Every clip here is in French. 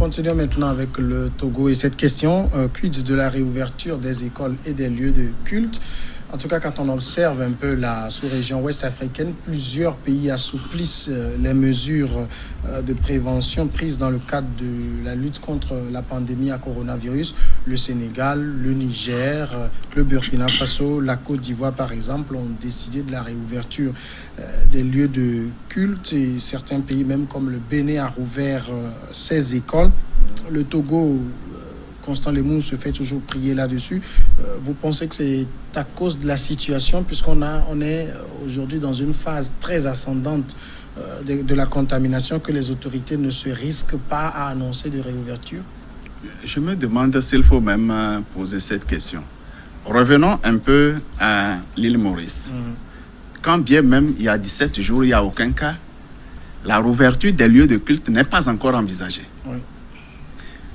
continuons maintenant avec le Togo et cette question, quid de la réouverture des écoles et des lieux de culte? En tout cas, quand on observe un peu la sous-région ouest africaine, plusieurs pays assouplissent les mesures de prévention prises dans le cadre de la lutte contre la pandémie à coronavirus. Le Sénégal, le Niger, le Burkina Faso, la Côte d'Ivoire, par exemple, ont décidé de la réouverture des lieux de culte et certains pays, même comme le Bénin, a rouvert ses écoles. Le Togo... Constant Lemou se fait toujours prier là-dessus. Vous pensez que c'est à cause de la situation, puisqu'on est aujourd'hui dans une phase très ascendante de la contamination, que les autorités ne se risquent pas à annoncer de réouverture? Je me demande s'il faut même poser cette question. Revenons un peu à l'île Maurice. Quand bien même il y a 17 jours, il n'y a aucun cas, la réouverture des lieux de culte n'est pas encore envisagée. Oui.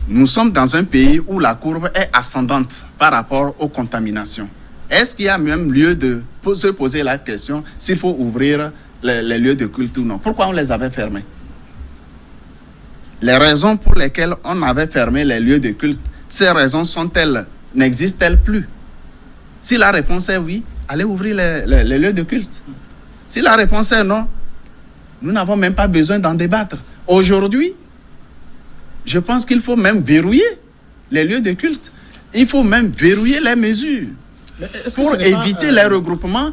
Nous sommes dans un pays où la courbe est ascendante par rapport aux contaminations. Est-ce qu'il y a même lieu de se poser la question s'il faut ouvrir les lieux de culte ou non? Pourquoi on les avait fermés? Les raisons pour lesquelles on avait fermé les lieux de culte, ces raisons n'existent-elles plus? Si la réponse est oui, allez ouvrir les lieux de culte. Si la réponse est non, nous n'avons même pas besoin d'en débattre. Aujourd'hui, je pense qu'il faut même verrouiller les lieux de culte. Il faut même verrouiller les mesures pour éviter les regroupements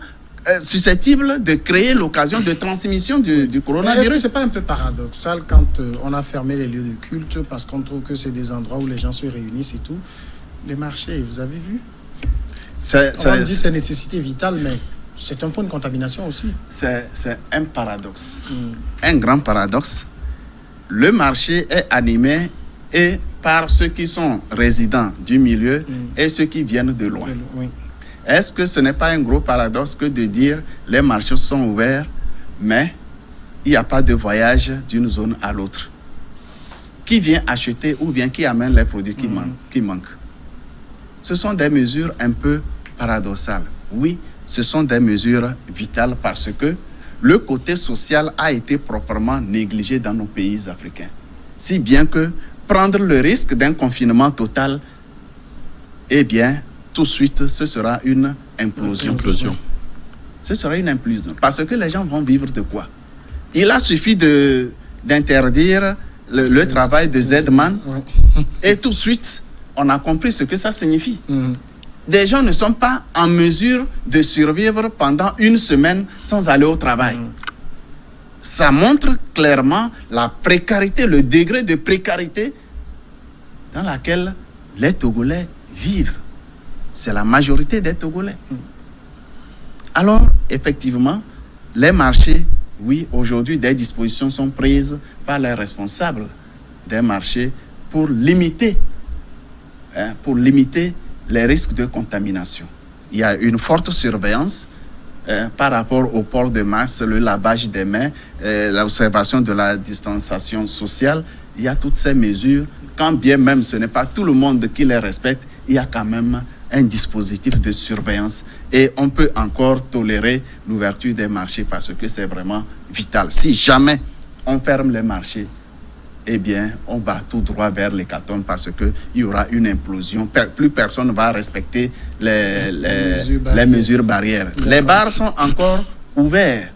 susceptibles de créer l'occasion de transmission du coronavirus. Est-ce que ce n'est pas un peu paradoxal quand on a fermé les lieux de culte parce qu'on trouve que c'est des endroits où les gens se réunissent et tout? Les marchés, vous avez vu? On dit que c'est nécessité vitale, mais c'est un point de contamination aussi. C'est un paradoxe, un grand paradoxe. Le marché est animé et par ceux qui sont résidents du milieu et ceux qui viennent de loin. Oui. Est-ce que ce n'est pas un gros paradoxe que de dire les marchés sont ouverts, mais il n'y a pas de voyage d'une zone à l'autre? Qui vient acheter ou bien qui amène les produits qui manquent? Ce sont des mesures un peu paradoxales. Oui, ce sont des mesures vitales parce que le côté social a été proprement négligé dans nos pays africains. Si bien que prendre le risque d'un confinement total, eh bien, tout de suite, ce sera une implosion. Ce sera une implosion. Parce que les gens vont vivre de quoi? Il a suffi d'interdire le travail de Z-Man et tout de suite, on a compris ce que ça signifie. Des gens ne sont pas en mesure de survivre pendant une semaine sans aller au travail. Ça montre clairement la précarité, le degré de précarité dans laquelle les Togolais vivent. C'est la majorité des Togolais. Alors, effectivement, les marchés, oui, aujourd'hui, des dispositions sont prises par les responsables des marchés pour limiter les risques de contamination. Il y a une forte surveillance par rapport au port de masque, le lavage des mains, l'observation de la distanciation sociale. Il y a toutes ces mesures. Quand bien même ce n'est pas tout le monde qui les respecte, il y a quand même un dispositif de surveillance et on peut encore tolérer l'ouverture des marchés parce que c'est vraiment vital. Si jamais on ferme les marchés, eh bien, on va tout droit vers l'hécatombe parce qu'il y aura une implosion. Plus personne ne va respecter les mesures barrières. Les bars sont encore ouverts.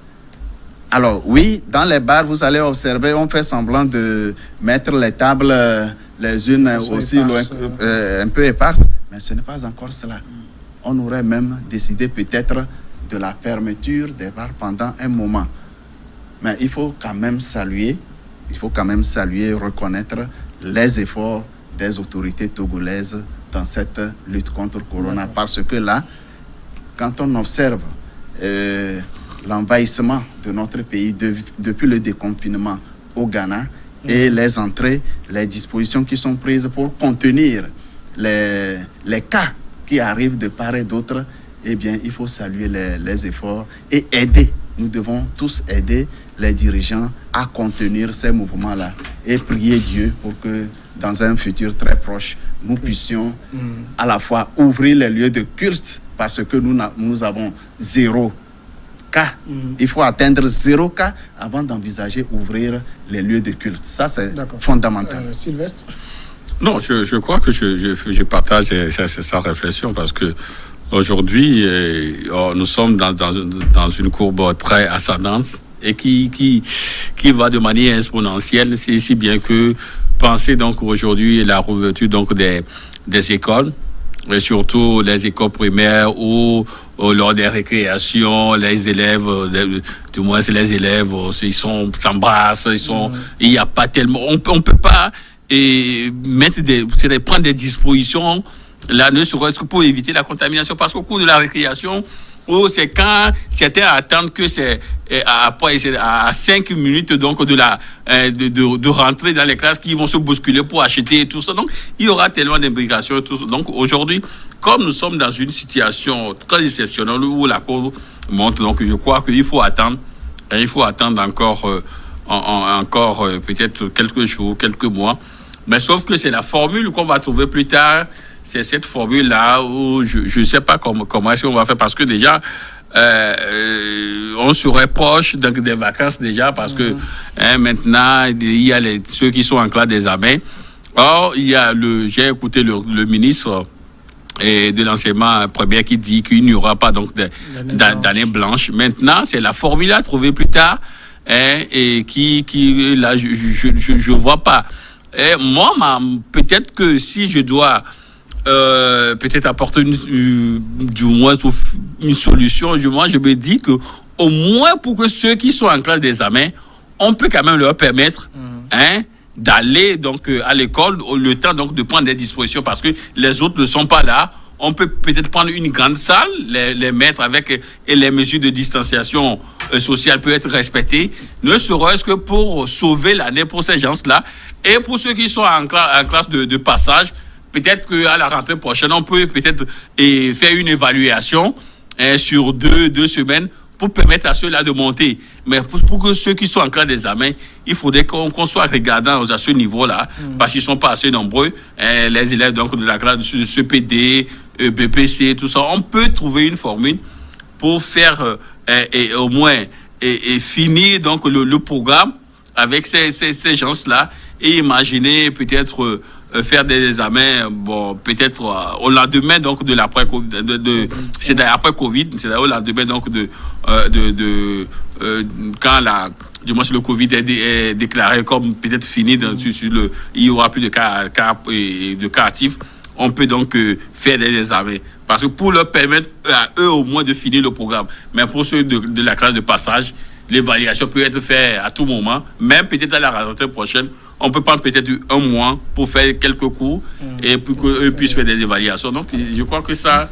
Alors, oui, dans les bars, vous allez observer, on fait semblant de mettre les tables les unes aussi un peu éparses, mais ce n'est pas encore cela. On aurait même décidé peut-être de la fermeture des bars pendant un moment. Mais il faut quand même saluer, reconnaître les efforts des autorités togolaises dans cette lutte contre le corona. Parce que là, quand on observe l'envahissement de notre pays depuis le déconfinement au Ghana et les entrées, les dispositions qui sont prises pour contenir les cas qui arrivent de part et d'autre, eh bien, il faut saluer les efforts et aider. Nous devons tous aider les dirigeants à contenir ces mouvements-là et prier Dieu pour que dans un futur très proche, nous puissions à la fois ouvrir les lieux de culte parce que nous avons 0 cas. Il faut atteindre 0 cas avant d'envisager ouvrir les lieux de culte. Ça, c'est fondamental. Sylvestre? Non, je crois que je partage sa réflexion parce que aujourd'hui, nous sommes dans une courbe très ascendante et qui va de manière exponentielle, si bien que penser donc aujourd'hui la réouverture donc des écoles, et surtout les écoles primaires où lors des récréations, les élèves, du moins c'est les élèves, ils s'embrassent, il n'y a pas tellement, on peut pas prendre des dispositions là, ne serait-ce que pour éviter la contamination, parce qu'au cours de la récréation, c'est quand certains attendent que c'est à 5 minutes donc de rentrer dans les classes qu'ils vont se bousculer pour acheter et tout ça. Donc, il y aura tellement d'implications et tout ça. Donc, aujourd'hui, comme nous sommes dans une situation très exceptionnelle où la courbe monte, donc je crois qu'il faut attendre. Il faut attendre encore peut-être quelques jours, quelques mois. Mais sauf que c'est la formule qu'on va trouver plus tard. C'est cette formule-là où je ne sais pas comment est-ce qu'on va faire, parce que déjà, on serait proche des vacances déjà, parce que maintenant, il y a ceux qui sont en classe d'examen. Or, j'ai écouté le ministre de l'enseignement primaire qui dit qu'il n'y aura pas donc d'année blanche. Maintenant, c'est la formule à trouver plus tard, et qui là, je vois pas. Et moi, peut-être que si je dois peut-être apporter du moins une solution, je me dis que au moins pour que ceux qui sont en classe d'examen, on peut quand même leur permettre d'aller donc à l'école, le temps donc de prendre des dispositions, parce que les autres ne sont pas là. On peut peut-être prendre une grande salle, les mettre avec, et les mesures de distanciation sociale peuvent être respectées, ne serait-ce que pour sauver l'année pour ces gens-là. Et pour ceux qui sont en classe de passage, peut-être qu'à la rentrée prochaine, on peut peut-être faire une évaluation sur deux semaines pour permettre à ceux-là de monter. Mais pour que ceux qui sont en classe d'examen, il faudrait qu'on soit regardant à ce niveau-là, parce qu'ils ne sont pas assez nombreux. Les élèves donc, de la classe de CPD, BPC, tout ça, on peut trouver une formule pour faire au moins finir donc, le programme avec ces gens-là, et imaginer peut-être faire des examens, peut-être au lendemain donc de l'après-Covid, c'est après Covid, c'est au lendemain donc quand le Covid est déclaré comme peut-être fini, il y aura plus de cas actifs, on peut donc faire des examens. Parce que pour leur permettre à eux au moins de finir le programme. Mais pour ceux de la classe de passage, l'évaluation peut être faite à tout moment, même peut-être à la rentrée prochaine. On peut prendre peut-être un mois pour faire quelques cours et pour qu'eux puissent faire des évaluations. Donc, je crois que ça...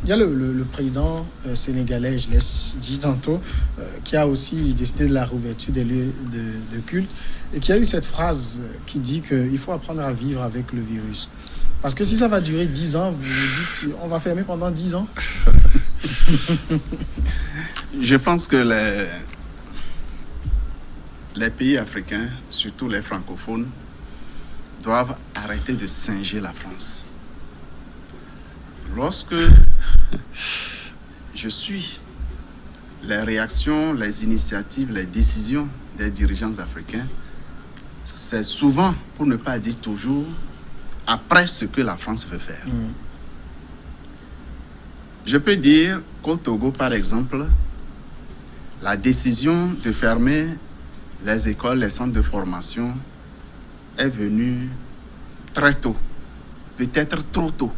Il y a le président sénégalais, je l'ai dit tantôt, qui a aussi décidé de la réouverture des lieux de culte, et qui a eu cette phrase qui dit qu'il faut apprendre à vivre avec le virus. Parce que si ça va durer 10 ans, vous vous dites on va fermer pendant 10 ans. Je pense que les pays africains, surtout les francophones, doivent arrêter de singer la France. Lorsque je suis les réactions, les initiatives, les décisions des dirigeants africains, c'est souvent, pour ne pas dire toujours, après ce que la France veut faire. Je peux dire qu'au Togo, par exemple, la décision de fermer les écoles, les centres de formation est venue très tôt, peut-être trop tôt.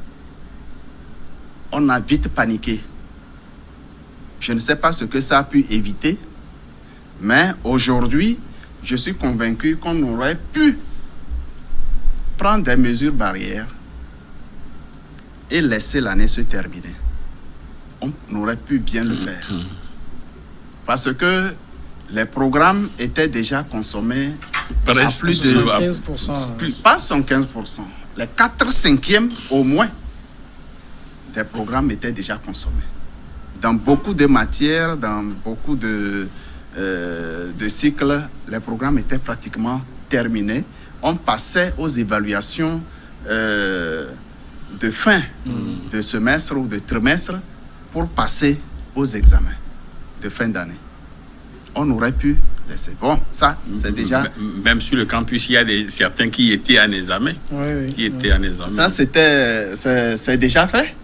On a vite paniqué. Je ne sais pas ce que ça a pu éviter, mais aujourd'hui, je suis convaincu qu'on aurait pu prendre des mesures barrières et laisser l'année se terminer. On aurait pu bien le faire. Parce que les programmes étaient déjà consommés à plus de 15%. Pas 115%. Les 4/5 au moins des programmes étaient déjà consommés. Dans beaucoup de matières, dans beaucoup de cycles, les programmes étaient pratiquement terminés. On passait aux évaluations de fin de semestre ou de trimestre pour passer aux examens. de fin d'année. On aurait pu laisser. Bon, ça, c'est déjà... Même sur le campus, il y a certains qui étaient en examen. Ça, c'est déjà fait.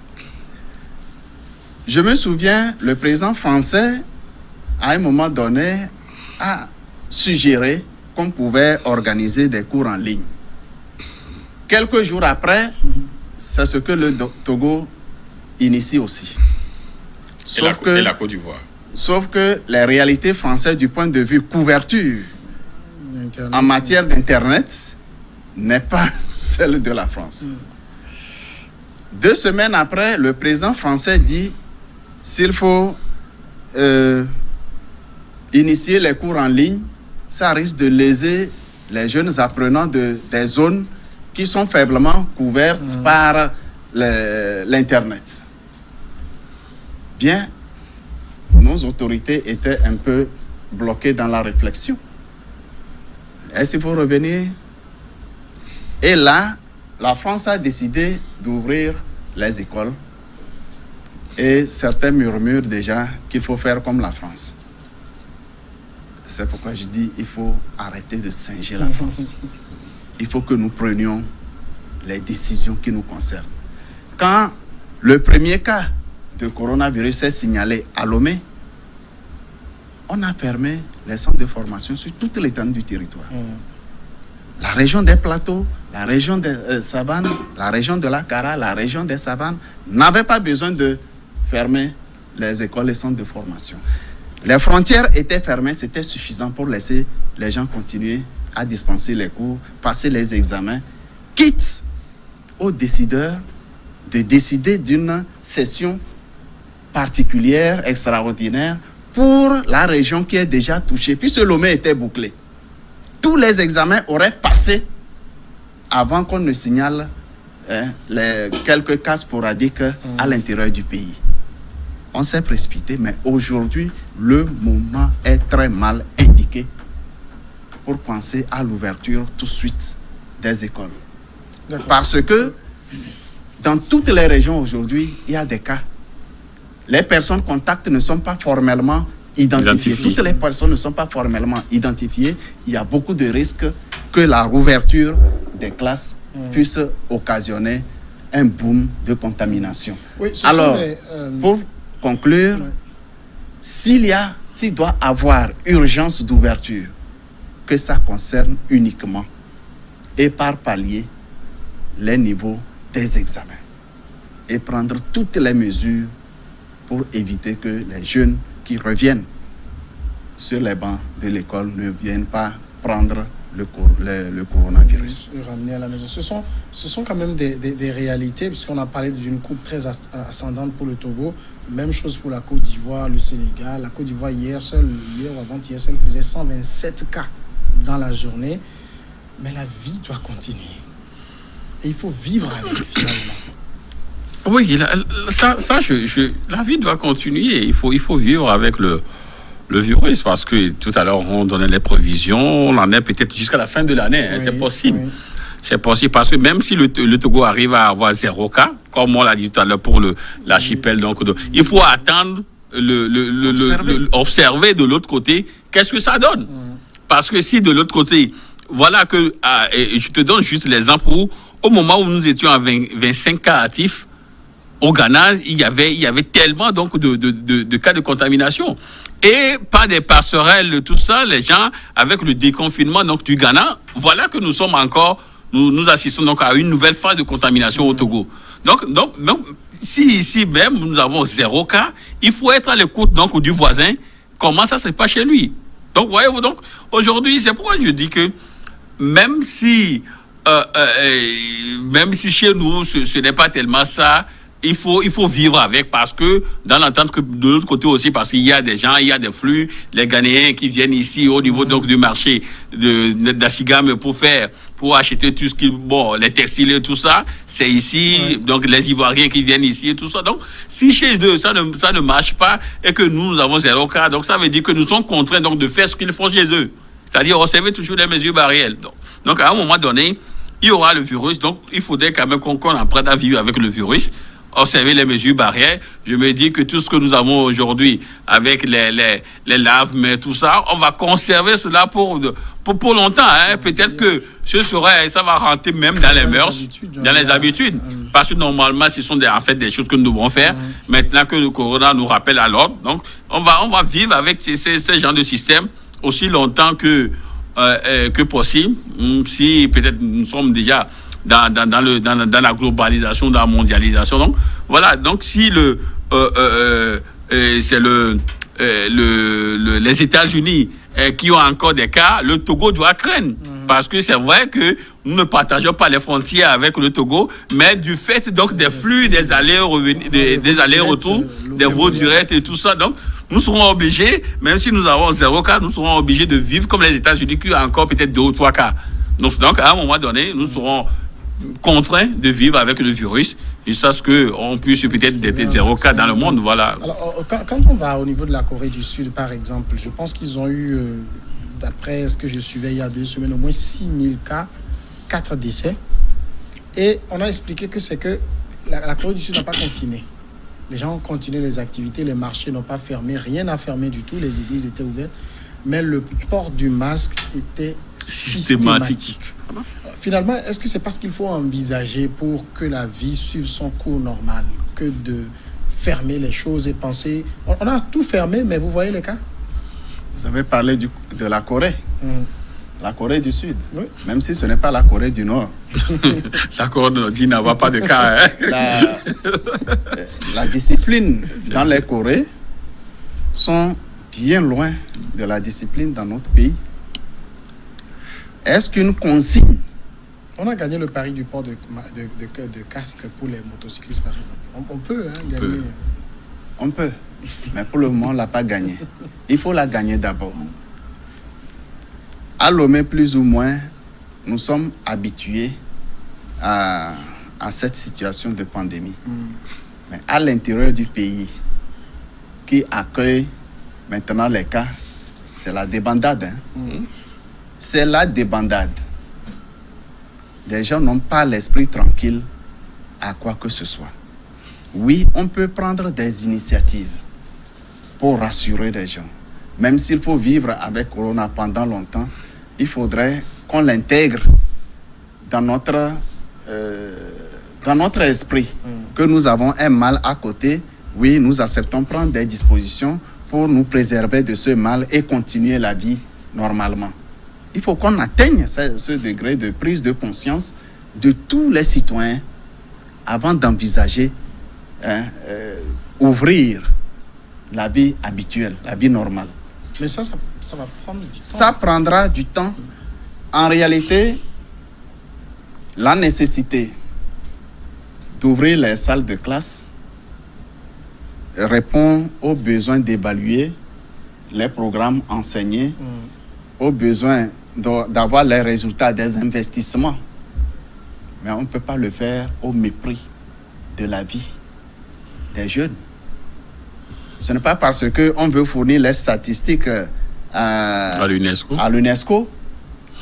Je me souviens, le président français, à un moment donné, a suggéré qu'on pouvait organiser des cours en ligne. Quelques jours après, c'est ce que le Togo initie aussi. Et la Côte d'Ivoire. Sauf que les réalités françaises du point de vue couverture Internet, en matière d'Internet n'est pas celle de la France. 2 semaines après, le président français dit s'il faut initier les cours en ligne, ça risque de léser les jeunes apprenants des zones qui sont faiblement couvertes par l'Internet. Bien, nos autorités étaient un peu bloquées dans la réflexion. Est-ce qu'il faut revenir? Et là, la France a décidé d'ouvrir les écoles. Et certains murmurent déjà qu'il faut faire comme la France. C'est pourquoi je dis qu'il faut arrêter de singer la France. Il faut que nous prenions les décisions qui nous concernent. Quand le premier cas de coronavirus est signalé à Lomé, on a fermé les centres de formation sur toute l'étendue du territoire. La région des plateaux, la région des savanes, la région de la Kara, la région des savanes n'avaient pas besoin de fermer les écoles et centres de formation. Les frontières étaient fermées, c'était suffisant pour laisser les gens continuer à dispenser les cours, passer les examens, quitte aux décideurs de décider d'une session particulière, extraordinaire, pour la région qui est déjà touchée, puisque Lomé était bouclé. Tous les examens auraient passé avant qu'on ne signale les quelques cas sporadiques à l'intérieur du pays. On s'est précipité, mais aujourd'hui, le moment est très mal indiqué pour penser à l'ouverture tout de suite des écoles. Parce que dans toutes les régions aujourd'hui, il y a des cas. Les personnes contacts ne sont pas formellement identifiées. Toutes les personnes ne sont pas formellement identifiées. Il y a beaucoup de risques que la rouverture des classes puisse occasionner un boom de contamination. Oui, alors, pour conclure, s'il doit avoir urgence d'ouverture, que ça concerne uniquement et par palier les niveaux des examens et prendre toutes les mesures pour éviter que les jeunes qui reviennent sur les bancs de l'école ne viennent pas prendre le coronavirus. Ramener à la maison. Ce sont quand même des réalités, puisqu'on a parlé d'une courbe très ascendante pour le Togo. Même chose pour la Côte d'Ivoire, le Sénégal. La Côte d'Ivoire, hier ou avant-hier seul, faisait 127 cas dans la journée. Mais la vie doit continuer. Et il faut vivre avec, finalement. Oui, la vie doit continuer. Il faut vivre avec le virus, parce que tout à l'heure, on donnait les prévisions. On en est peut-être jusqu'à la fin de l'année. Oui, c'est possible. Oui. C'est possible parce que même si le Togo arrive à avoir 0 cas, comme on l'a dit tout à l'heure pour l'archipel, donc il faut attendre observer de l'autre côté qu'est-ce que ça donne. Parce que si de l'autre côté, voilà que, et je te donne juste l'exemple où, au moment où nous étions à 25 cas actifs, au Ghana, il y avait tellement donc de cas de contamination. Et par des passerelles, tout ça, les gens, avec le déconfinement donc, du Ghana, voilà que nous sommes encore, nous assistons donc à une nouvelle phase de contamination au Togo. Donc si ici même nous avons 0 cas, il faut être à l'écoute donc du voisin, comment ça se passe chez lui. Donc, voyez-vous, donc, aujourd'hui, c'est pourquoi je dis que même si chez nous, ce n'est pas tellement ça, il faut vivre avec, parce que dans l'entente que de l'autre côté aussi, parce qu'il y a des gens, il y a des flux, les Ghanéens qui viennent ici au niveau donc du marché d'Assigam pour acheter tout ce qui, les textiles et tout ça, c'est ici, donc les Ivoiriens qui viennent ici et tout ça. Donc, si chez eux, ça ne marche pas et que nous avons 0 cas, donc ça veut dire que nous sommes contraints donc de faire ce qu'ils font chez eux. C'est-à-dire observer toujours les mesures barrières. Donc, à un moment donné, il y aura le virus, donc il faudrait quand même qu'on apprenne à vivre avec le virus. observer les mesures barrières. Je me dis que tout ce que nous avons aujourd'hui avec les laves, mais tout ça, on va conserver cela pour longtemps. Hein. Peut-être que ça va rentrer même dans les mœurs, dans les habitudes. Parce que normalement, ce sont en fait des choses que nous devons faire. Maintenant que le corona nous rappelle à l'ordre. Donc, on va vivre avec ces genres de système aussi longtemps que possible. Si peut-être nous sommes déjà dans la globalisation, dans la mondialisation. Donc, voilà. Donc, si c'est les États-Unis qui ont encore des cas, le Togo doit craindre. Parce que c'est vrai que nous ne partageons pas les frontières avec le Togo, mais du fait donc des flux, des allers-retours, des vols directs et tout ça, donc nous serons obligés, même si nous avons 0 cas, nous serons obligés de vivre comme les États-Unis qui ont encore peut-être 2 ou 3 cas. Donc à un moment donné, nous serons contraints de vivre avec le virus jusqu'à ce qu'on puisse peut-être être 0 cas dans le monde. Voilà. Alors, quand on va au niveau de la Corée du Sud, par exemple, je pense qu'ils ont eu, d'après ce que je suivais il y a 2 semaines, au moins 6000 cas, 4 décès. Et on a expliqué que c'est que la Corée du Sud n'a pas confiné. Les gens ont continué les activités, les marchés n'ont pas fermé, rien n'a fermé du tout, les églises étaient ouvertes, mais le port du masque était systématique. Finalement, est-ce que c'est parce qu'il faut envisager pour que la vie suive son cours normal que de fermer les choses et penser... On a tout fermé, mais vous voyez les cas? Vous avez parlé de la Corée. La Corée du Sud, oui. Même si ce n'est pas la Corée du Nord. La Corée du Nord n'a pas de cas. Hein? La discipline dans les Corées sont bien loin de la discipline dans notre pays. Est-ce qu'une consigne... On a gagné le pari du port de casque pour les motocyclistes, par exemple. On peut gagner. On peut, mais pour le moment, on ne l'a pas gagné. Il faut la gagner d'abord. À Lomé, plus ou moins, nous sommes habitués à cette situation de pandémie. Mais à l'intérieur du pays, qui accueille maintenant les cas, c'est la débandade. C'est la débandade. Les gens n'ont pas l'esprit tranquille à quoi que ce soit. Oui, on peut prendre des initiatives pour rassurer les gens. Même s'il faut vivre avec Corona pendant longtemps, il faudrait qu'on l'intègre dans notre esprit, que nous avons un mal à côté. Oui, nous acceptons prendre des dispositions pour nous préserver de ce mal et continuer la vie normalement. Il faut qu'on atteigne ce degré de prise de conscience de tous les citoyens avant d'envisager ouvrir la vie habituelle, la vie normale. Mais ça va prendre du temps. Ça prendra du temps. En réalité, la nécessité d'ouvrir les salles de classe répond au besoin d'évaluer les programmes enseignés, au besoin d'avoir les résultats des investissements. Mais on ne peut pas le faire au mépris de la vie des jeunes. Ce n'est pas parce qu'on veut fournir les statistiques à l'UNESCO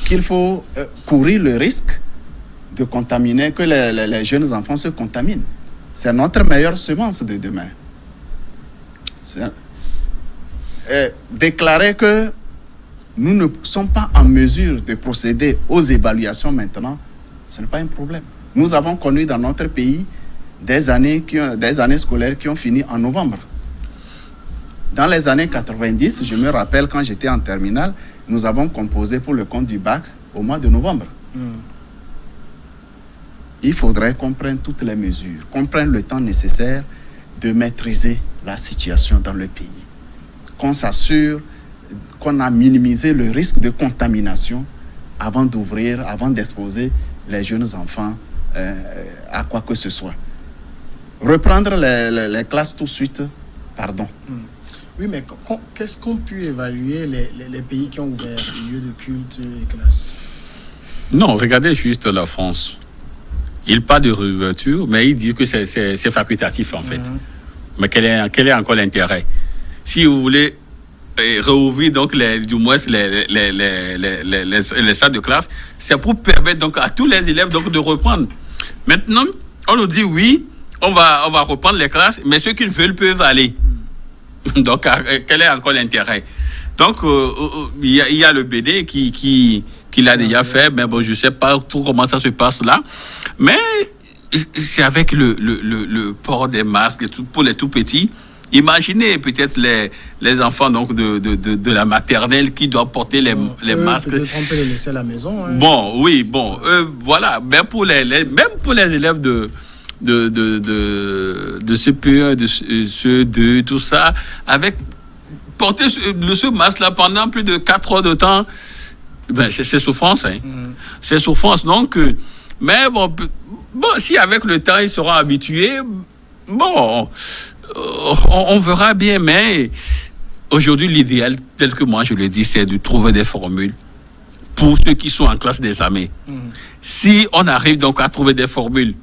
qu'il faut courir le risque de contaminer, que les jeunes enfants se contaminent. C'est notre meilleure semence de demain. Déclarer que nous ne sommes pas en mesure de procéder aux évaluations maintenant, ce n'est pas un problème. Nous avons connu dans notre pays des années scolaires qui ont fini en novembre. Dans les années 90, je me rappelle quand j'étais en terminale, nous avons composé pour le compte du bac au mois de novembre. Il faudrait qu'on prenne toutes les mesures, qu'on prenne le temps nécessaire de maîtriser la situation dans le pays, qu'on s'assure qu'on a minimisé le risque de contamination avant d'ouvrir, avant d'exposer les jeunes enfants à quoi que ce soit. Reprendre les classes tout de suite, pardon. Oui, mais qu'est-ce qu'ont pu évaluer les pays qui ont ouvert lieux de culte et classes? Non, regardez juste la France. Il parle de réouverture, mais il dit que c'est facultatif en fait. Mais quel est encore l'intérêt? Si vous voulez réouvrir donc du moins les salles de classe, c'est pour permettre donc à tous les élèves donc de reprendre. Maintenant, on nous dit oui, on va reprendre les classes, mais ceux qui veulent peuvent aller. Donc, quel est encore l'intérêt? Donc, il y a le BD qui l'a déjà fait, mais bon, je ne sais pas tout comment ça se passe là. Mais c'est avec le port des masques et tout, pour les tout petits. Imaginez peut-être les enfants donc de la maternelle qui doivent porter les masques. Peut-être on peut les laisser à la maison. Hein. Bon, oui, bon, voilà. Mais pour même pour les élèves de CPE, de CE2, tout ça, avec porter ce masque-là pendant plus de 4 heures de temps, ben c'est souffrance, hein. C'est souffrance. Donc, mais bon, si avec le temps ils seront habitués, bon. On verra bien, mais aujourd'hui, l'idéal, tel que moi je le dis, c'est de trouver des formules pour ceux qui sont en classe d'examen. Si on arrive donc à trouver des formules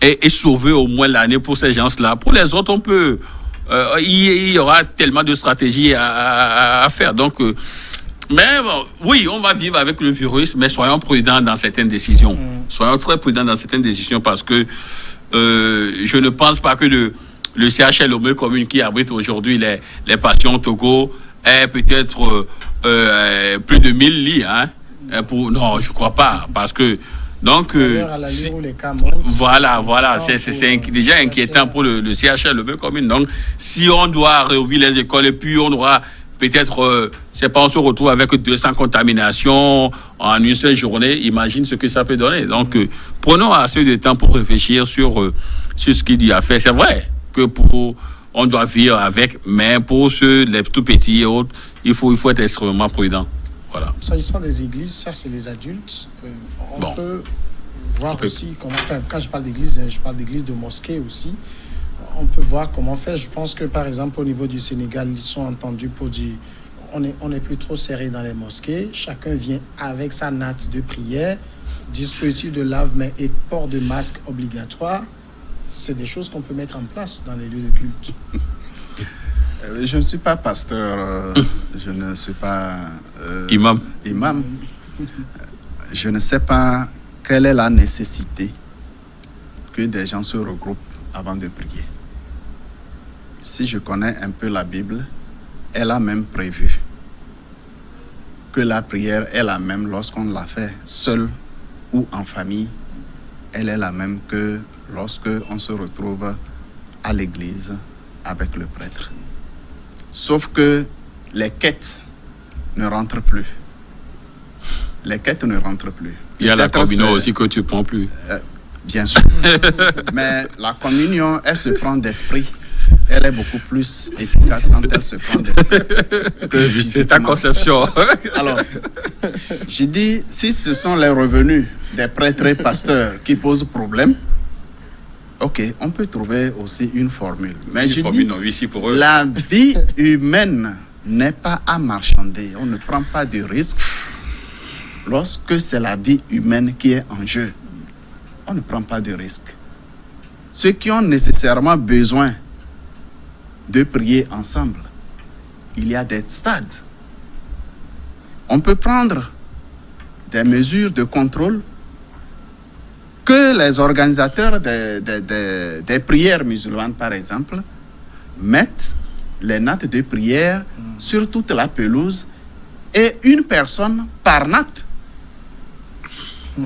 et sauver au moins l'année pour ces gens-là, pour les autres, on peut... il y aura tellement de stratégies à faire. Donc, mais bon, oui, on va vivre avec le virus, mais soyons prudents dans certaines décisions. Soyons très prudents dans certaines décisions parce que je ne pense pas que le CHL Lomé commune qui abrite aujourd'hui les patients au Togo est peut-être plus de 1000 lits. Hein, non, je ne crois pas. Parce que, donc, à la ligne où les cas montent, voilà, c'est déjà inquiétant pour le CHL Lomé commune. Donc, si on doit réouvrir les écoles et puis on aura peut-être, c'est pas, on se retrouve avec 200 contaminations en une seule journée, imagine ce que ça peut donner. Donc, prenons assez de temps pour réfléchir sur ce qu'il y a fait. C'est vrai que on doit vivre avec, mais pour les tout petits et autres, il faut être extrêmement prudent. Voilà. S'agissant des églises, ça c'est les adultes. On peut voir aussi comment faire. Quand je parle d'église, je parle d'église de mosquée aussi. On peut voir comment faire. Je pense que par exemple au niveau du Sénégal, ils sont entendus pour dire on n'est plus trop serré dans les mosquées. Chacun vient avec sa natte de prière, dispositif de lave-mains et port de masque obligatoire. C'est des choses qu'on peut mettre en place dans les lieux de culte. Je ne suis pas pasteur, je ne suis pas imam. Je ne sais pas quelle est la nécessité que des gens se regroupent avant de prier. Si je connais un peu la Bible, elle a même prévu que la prière est la même lorsqu'on la fait seul ou en famille. Elle est la même que lorsque on se retrouve à l'église avec le prêtre. Sauf que les quêtes ne rentrent plus. Les quêtes ne rentrent plus. Il y a la communion aussi que tu ne prends plus. Bien sûr. Mais la communion, elle se prend d'esprit. Elle est beaucoup plus efficace quand elle se prend d'esprit. C'est ta conception. Alors, j'ai dit, si ce sont les revenus des prêtres et pasteurs qui posent problème, ok, on peut trouver aussi une formule. Mais je dis, pour eux. La vie humaine n'est pas à marchander. On ne prend pas de risque lorsque c'est la vie humaine qui est en jeu. On ne prend pas de risque. Ceux qui ont nécessairement besoin de prier ensemble, il y a des stades. On peut prendre des mesures de contrôle que les organisateurs des prières musulmanes, par exemple, mettent les nattes de prière sur toute la pelouse et une personne par natte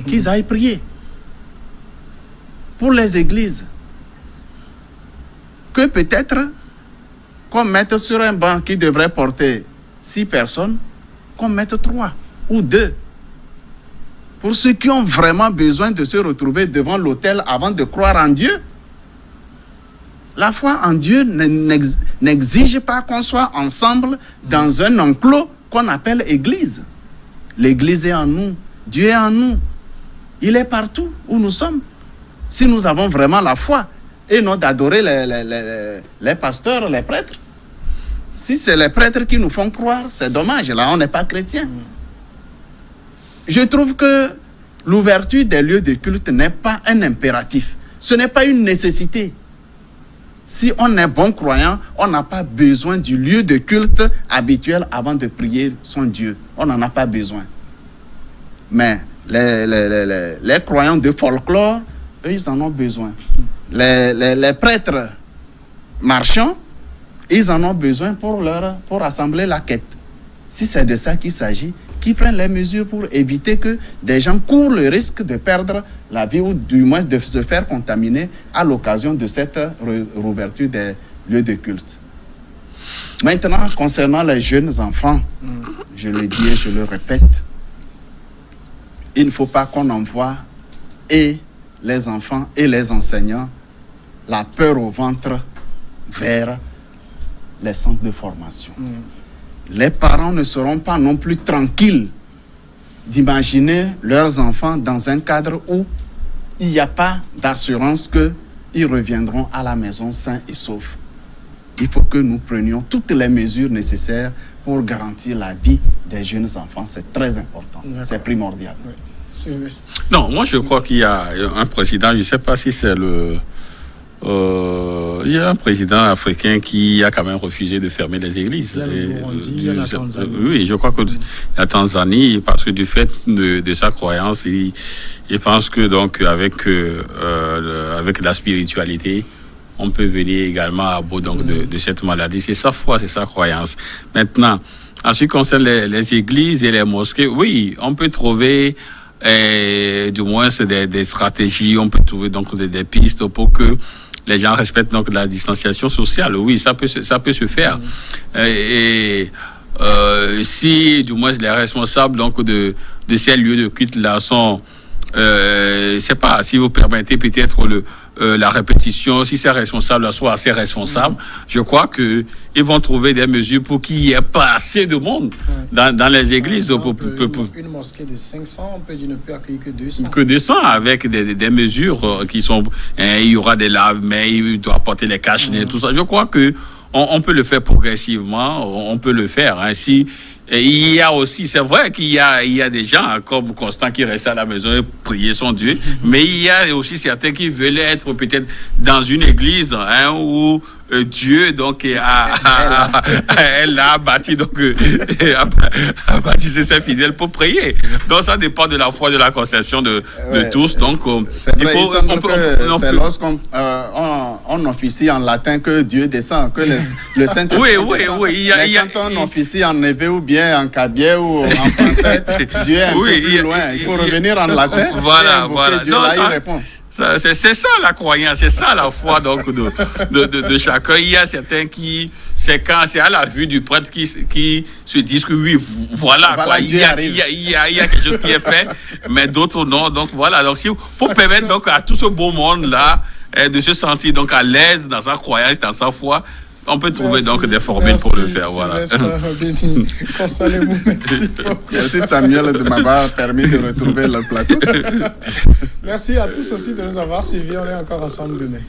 qu'ils aillent prier. Pour les églises, que peut-être qu'on mette sur un banc qui devrait porter 6 personnes, qu'on mette 3 ou 2. Pour ceux qui ont vraiment besoin de se retrouver devant l'autel avant de croire en Dieu. La foi en Dieu n'exige pas qu'on soit ensemble dans un enclos qu'on appelle église. L'église est en nous, Dieu est en nous. Il est partout où nous sommes. Si nous avons vraiment la foi et non d'adorer les pasteurs, les prêtres. Si c'est les prêtres qui nous font croire, c'est dommage. Là, on n'est pas chrétien. Je trouve que l'ouverture des lieux de culte n'est pas un impératif. Ce n'est pas une nécessité. Si on est bon croyant, on n'a pas besoin du lieu de culte habituel avant de prier son Dieu. On n'en a pas besoin. Mais les croyants de folklore, eux, ils en ont besoin. les prêtres marchands, ils en ont besoin pour assembler la quête. Si c'est de ça qu'il s'agit, qu'ils prennent les mesures pour éviter que des gens courent le risque de perdre la vie ou du moins de se faire contaminer à l'occasion de cette réouverture des lieux de culte. Maintenant, concernant les jeunes enfants, je le dis et je le répète, il ne faut pas qu'on envoie et les enfants et les enseignants la peur au ventre vers les centres de formation. Les parents ne seront pas non plus tranquilles d'imaginer leurs enfants dans un cadre où il n'y a pas d'assurance qu'ils reviendront à la maison sains et saufs. Il faut que nous prenions toutes les mesures nécessaires pour garantir la vie des jeunes enfants. C'est très important, c'est primordial. Oui. Non, moi je crois qu'il y a un président, je ne sais pas si c'est il y a un président africain qui a quand même refusé de fermer les églises. Il y a le Burundi, il y a la Tanzanie. Oui, je crois que la Tanzanie, parce que du fait de sa croyance, il pense que donc avec la spiritualité, on peut venir également à bout donc de cette maladie. C'est sa foi, c'est sa croyance. Maintenant, en ce qui concerne les églises et les mosquées, oui, on peut trouver du moins des stratégies, on peut trouver donc des pistes pour que les gens respectent donc la distanciation sociale. Oui, ça peut se faire. Si du moins les responsables donc de ces lieux de culte là sont c'est pas, si vous permettez peut-être la répétition, si ces responsables soient assez responsables, je crois que ils vont trouver des mesures pour qu'il n'y ait pas assez de monde dans les églises. Une mosquée de 500, on peut dire, ne peut accueillir que 200. Que 200, avec des mesures qui sont... il y aura des lave-mains, il doit porter les cache-nez, tout ça. Je crois que on peut le faire progressivement, on peut le faire. Si il y a aussi, c'est vrai qu'il y a des gens comme Constant qui restent à la maison et prier son Dieu, mais il y a aussi certains qui veulent être peut-être dans une église où Dieu donc elle a bâti donc a baptisé ses fidèles pour prier. Donc ça dépend de la foi, de la conception de tous. Donc il faut c'est lorsqu'on on officie en latin que Dieu descend, que le Saint-Esprit descend. Oui, quand on officie en hébreu ou bien en kabyle ou en français, Dieu est un peu plus loin. Il faut revenir en latin. Voilà. Dieu là, il répond. C'est ça la croyance, c'est ça la foi donc de chacun. Il y a certains qui, c'est à la vue du prêtre qui se disent que oui, voilà quoi, il y a quelque chose qui est fait, mais d'autres non. Donc voilà, donc pour permettre donc à tout ce beau monde là de se sentir donc à l'aise dans sa croyance, dans sa foi, on peut trouver donc des formules pour le faire. Voilà. Merci Samuel de m'avoir permis de retrouver le plateau. Merci à tous aussi de nous avoir suivis. On est encore ensemble demain.